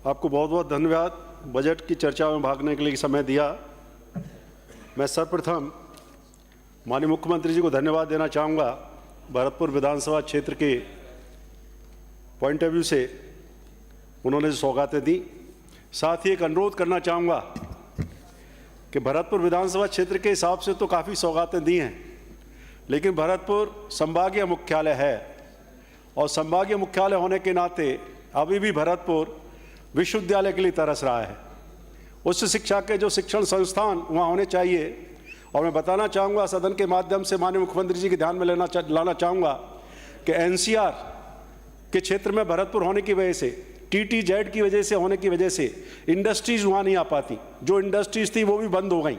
आपको बहुत बहुत धन्यवाद बजट की चर्चा में भागने के लिए समय दिया। मैं सर्वप्रथम माननीय मुख्यमंत्री जी को धन्यवाद देना चाहूँगा। भरतपुर विधानसभा क्षेत्र के पॉइंट ऑफ व्यू से उन्होंने जो सौगातें दी, साथ ही एक अनुरोध करना चाहूँगा कि भरतपुर विधानसभा क्षेत्र के हिसाब से तो काफ़ी सौगातें दी हैं, लेकिन भरतपुर संभागीय मुख्यालय है और संभागीय मुख्यालय होने के नाते अभी भी भरतपुर विश्वविद्यालय के लिए तरस रहा है। उच्च शिक्षा के जो शिक्षण संस्थान वहाँ होने चाहिए, और मैं बताना चाहूँगा सदन के माध्यम से माननीय मुख्यमंत्री जी के ध्यान में लाना चाहूँगा कि एनसीआर के क्षेत्र में भरतपुर होने की वजह से, टीटीजेड की वजह से होने की वजह से इंडस्ट्रीज़ वहाँ नहीं आ पाती। जो इंडस्ट्रीज़ थी वो भी बंद हो गई।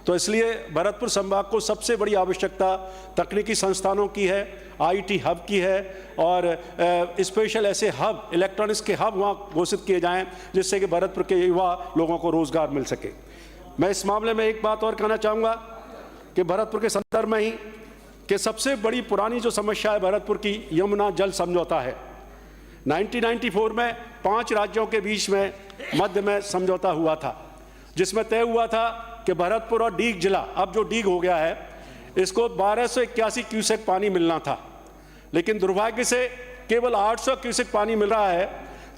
तो इसलिए भरतपुर संभाग को सबसे बड़ी आवश्यकता तकनीकी संस्थानों की है, आईटी हब की है, और स्पेशल ऐसे हब, इलेक्ट्रॉनिक्स के हब वहाँ घोषित किए जाएं, जिससे कि भरतपुर के युवा लोगों को रोज़गार मिल सके। मैं इस मामले में एक बात और कहना चाहूँगा कि भरतपुर के संदर्भ में ही कि सबसे बड़ी पुरानी जो समस्या है भरतपुर की, यमुना जल समझौता है। 1994 में 5 राज्यों के बीच में मध्य में समझौता हुआ था, जिसमें तय हुआ था कि भरतपुर और डीग जिला, अब जो डीग हो गया है, इसको 1281 क्यूसेक पानी मिलना था, लेकिन दुर्भाग्य से केवल 800 क्यूसेक पानी मिल रहा है।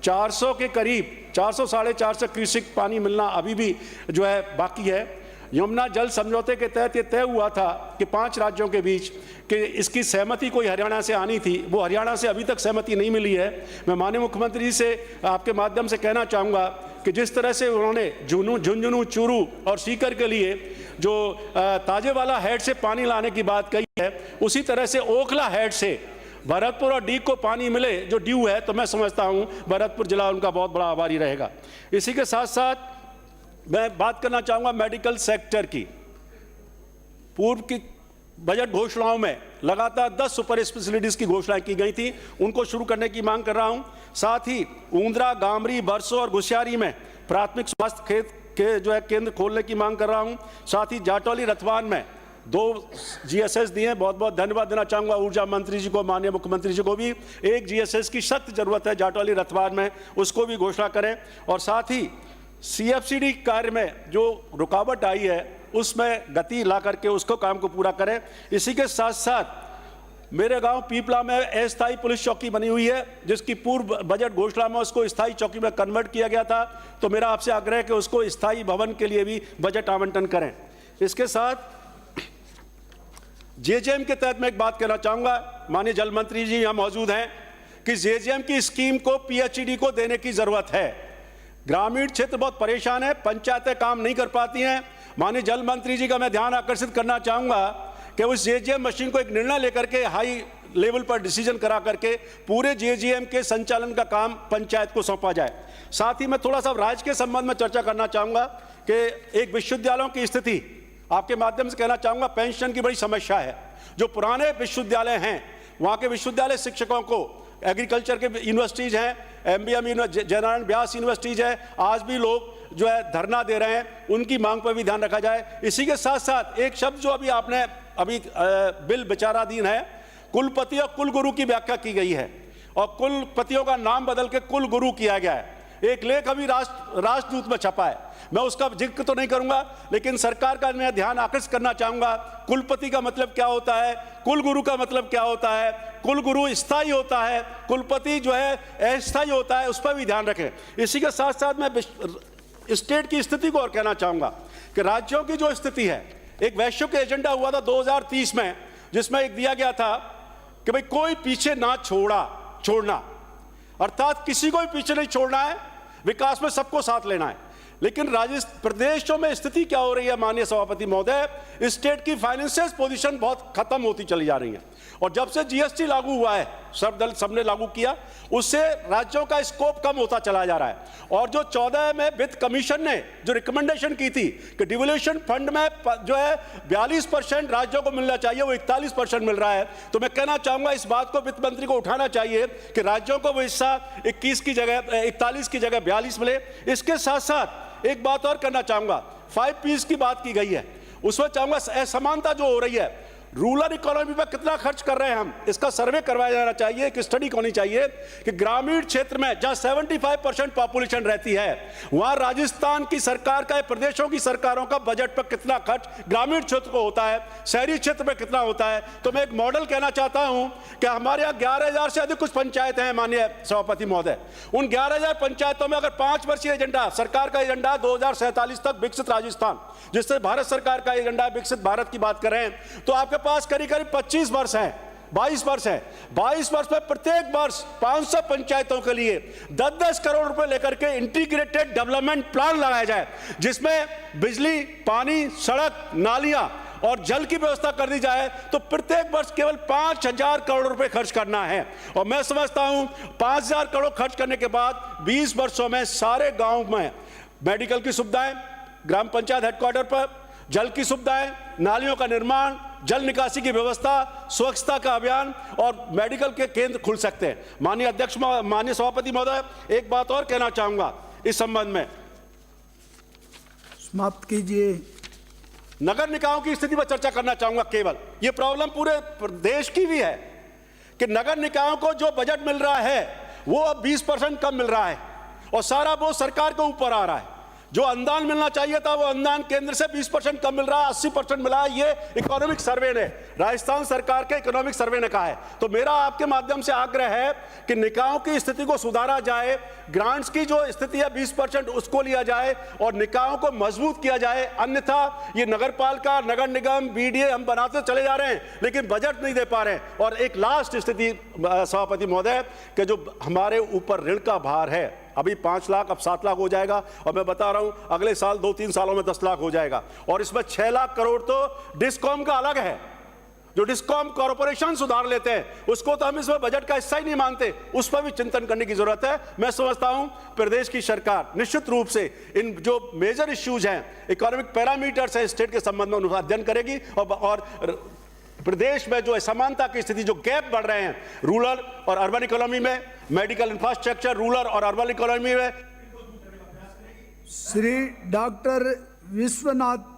400 के करीब 400 साढ़े 400 क्यूसेक पानी मिलना अभी भी जो है बाकी है। यमुना जल समझौते के तहत ये तय हुआ था कि 5 राज्यों के बीच कि इसकी सहमति कोई हरियाणा से आनी थी, वो हरियाणा से अभी तक सहमति नहीं मिली है। मैं माननीय मुख्यमंत्री जी से आपके माध्यम से कहना चाहूँगा कि जिस तरह से उन्होंने झुंझुनू, चूरू और सीकर के लिए जो ताजेवाला हेड से पानी लाने की बात कही है, उसी तरह से ओखला हेड से भरतपुर और डीग को पानी मिले जो ड्यू है, तो मैं समझता हूँ भरतपुर जिला उनका बहुत बड़ा आभारी रहेगा। इसी के साथ साथ मैं बात करना चाहूँगा मेडिकल सेक्टर की। पूर्व की बजट घोषणाओं में लगातार 10 सुपर स्पेशलिटीज़ की घोषणाएं की गई थी, उनको शुरू करने की मांग कर रहा हूं। साथ ही ऊंद्रा, गामरी, बरसो और घुसियारी में प्राथमिक स्वास्थ्य के जो है केंद्र खोलने की मांग कर रहा हूं। साथ ही जाटौली, रतवान में 2 GSS दिए, बहुत बहुत धन्यवाद देना चाहूँगा ऊर्जा मंत्री जी को, माननीय मुख्यमंत्री जी को भी। एक GSS की सख्त जरूरत है जाटौली, रतवान में, उसको भी घोषणा करें। और साथ ही CFCD कार्य में जो रुकावट आई है उसमें गति ला करके उसको काम को पूरा करें। इसी के साथ साथ मेरे गांव पीपला में अस्थायी पुलिस चौकी बनी हुई है, जिसकी पूर्व बजट घोषणा में उसको स्थायी चौकी में कन्वर्ट किया गया था, तो मेरा आपसे आग्रह है कि उसको स्थायी भवन के लिए भी बजट आवंटन करें। इसके साथ JJM के तहत मैं एक बात कहना चाहूँगा, माननीय जल मंत्री जी यहाँ मौजूद हैं, कि JJM की स्कीम को PHED को देने की ज़रूरत है। ग्रामीण क्षेत्र बहुत परेशान है, पंचायतें काम नहीं कर पाती हैं। माननीय जल मंत्री जी का मैं ध्यान आकर्षित करना चाहूँगा कि उस JJM मशीन को एक निर्णय लेकर के हाई लेवल पर डिसीजन करा करके पूरे JJM के संचालन का काम पंचायत को सौंपा जाए। साथ ही मैं थोड़ा सा राज्य के संबंध में चर्चा करना चाहूँगा कि एक विश्वविद्यालयों की स्थिति आपके माध्यम से कहना चाहूँगा। पेंशन की बड़ी समस्या है। जो पुराने विश्वविद्यालय हैं, वहाँ के विश्वविद्यालय शिक्षकों को, एग्रीकल्चर के यूनिवर्सिटीज़ हैं, MBM जयनारायण व्यास यूनिवर्सिटीज़ है, आज भी लोग जो है धरना दे रहे हैं, उनकी मांग पर भी ध्यान रखा जाए। इसी के साथ साथ एक शब्द जो अभी बिल विचाराधीन है, कुलपति और कुलगुरु की व्याख्या की गई है और कुलपतियों का नाम बदल के कुलगुरु किया गया है। एक लेख अभी राष्ट्रदूत में छपा है, मैं उसका जिक्र तो नहीं करूंगा, लेकिन सरकार का मैं ध्यान आकर्षित करना चाहूंगा। कुलपति का मतलब क्या होता है, कुलगुरु का मतलब क्या होता है। कुलगुरु स्थायी होता है, कुलपति जो है अस्थायी होता है, उस पर भी ध्यान रखें। इसी के साथ साथ मैं स्टेट की स्थिति को और कहना चाहूंगा कि राज्यों की जो स्थिति है, एक वैश्विक एजेंडा हुआ था 2030 में, जिसमें एक दिया गया था कि भाई कोई पीछे ना छोड़ना, अर्थात किसी को भी पीछे नहीं छोड़ना है, विकास में सबको साथ लेना है। लेकिन प्रदेशों में स्थिति क्या हो रही है माननीय सभापति महोदय, स्टेट की फाइनेंशियल पोजीशन बहुत खत्म होती चली जा रही है। और जब से GST लागू हुआ है, सबने लागू किया, उससे राज्यों का स्कोप कम होता चला जा रहा है। और जो 14 में वित्त कमीशन ने जो रिकमेंडेशन की थी कि डिवोल्यूशन फंड में जो है 42% राज्यों को मिलना चाहिए, वो 41% मिल रहा है। तो मैं कहना चाहूंगा इस बात को वित्त मंत्री को उठाना चाहिए कि राज्यों को वो हिस्सा 41 की जगह 41 की जगह 42 मिले। इसके साथ साथ एक बात और करना चाहूंगा, 5 Ps की बात की गई है, उसमें चाहूंगा असमानता जो हो रही है, रूरल इकोनॉमी पर कितना खर्च कर रहे हैं हम, इसका सर्वे करवाया जाना चाहिए। एक स्टडी होनी चाहिए कि ग्रामीण क्षेत्र में जहां 75% पॉपुलेशन रहती है, वहां राजस्थान की सरकार का, प्रदेशों की सरकारों का बजट पर कितना खर्च ग्रामीण क्षेत्र को होता है, शहरी क्षेत्र में कितना होता है। तो मैं एक मॉडल कहना चाहता हूं कि हमारे यहाँ 11,000 से अधिक कुछ पंचायतें हैं माननीय सभापति महोदय। उन 11,000 पंचायतों में अगर 5 वर्षीय एजेंडा, सरकार का एजेंडा 2047 तक विकसित राजस्थान, जिससे भारत सरकार का एजेंडा विकसित भारत की बात कर रहे हैं, तो आपके पास करीब करीब 25 वर्ष हैं, 22 वर्ष है। 22 वर्ष में प्रत्येक वर्ष 500 पंचायतों के लिए 10-10 करोड़ रुपए लेकर के इंटीग्रेटेड डेवलपमेंट प्लान लगाया जाए, जिसमें बिजली, पानी, सड़क, नालियां और जल की व्यवस्था कर दी जाए। तो प्रत्येक वर्ष केवल 5,000 करोड़ रुपए खर्च करना है। और मैं समझता हूं 5,000 करोड़ खर्च करने के बाद 20 वर्षों में सारे गांव में मेडिकल की सुविधाएं, ग्राम पंचायत हेडक्वार्टर पर जल की सुविधाएं, नालियों का निर्माण, जल निकासी की व्यवस्था, स्वच्छता का अभियान और मेडिकल के केंद्र खुल सकते हैं। माननीय अध्यक्ष, माननीय सभापति महोदय, एक बात और कहना चाहूंगा इस संबंध में। समाप्त कीजिए। नगर निकायों की स्थिति पर चर्चा करना चाहूंगा। केवल ये प्रॉब्लम पूरे देश की भी है कि नगर निकायों को जो बजट मिल रहा है वो अब 20% कम मिल रहा है और सारा वो सरकार के ऊपर आ रहा है। जो अनुदान मिलना चाहिए था वो अनुदान केंद्र से 20% कम मिल रहा है, 80% मिला है। ये इकोनॉमिक सर्वे ने, राजस्थान सरकार के इकोनॉमिक सर्वे ने कहा है। तो मेरा आपके माध्यम से आग्रह है कि निकायों की स्थिति को सुधारा जाए, ग्रांट्स की जो स्थिति है 20% उसको लिया जाए और निकायों को मजबूत किया जाए। अन्यथा ये नगर पालिका, नगर निगम, बीडीए हम बनाते चले जा रहे हैं लेकिन बजट नहीं दे पा रहे हैं। और एक लास्ट स्थिति सभापति महोदय कि जो हमारे ऊपर ऋण का भार है, अभी 5 लाख अब 7 लाख हो जाएगा और मैं बता रहा हूं अगले साल 2-3 सालों में 10 लाख हो जाएगा। और इसमें 6 लाख करोड़ तो डिस्कॉम का अलग है। जो डिस्कॉम कॉर्पोरेशन सुधार लेते हैं उसको तो हम इसमें बजट का हिस्सा ही नहीं मानते, उस पर भी चिंतन करने की जरूरत है। मैं समझता हूं प्रदेश की सरकार निश्चित रूप से इन जो मेजर इश्यूज हैं, इकोनॉमिक पैरामीटर्स हैं स्टेट के संबंध में, उनका अध्ययन करेगी और प्रदेश में जो असमानता की स्थिति, जो गैप बढ़ रहे हैं रूरल और अर्बन इकोनॉमी में, मेडिकल इंफ्रास्ट्रक्चर रूरल और अर्बन इकोनॉमी में। श्री डॉक्टर विश्वनाथ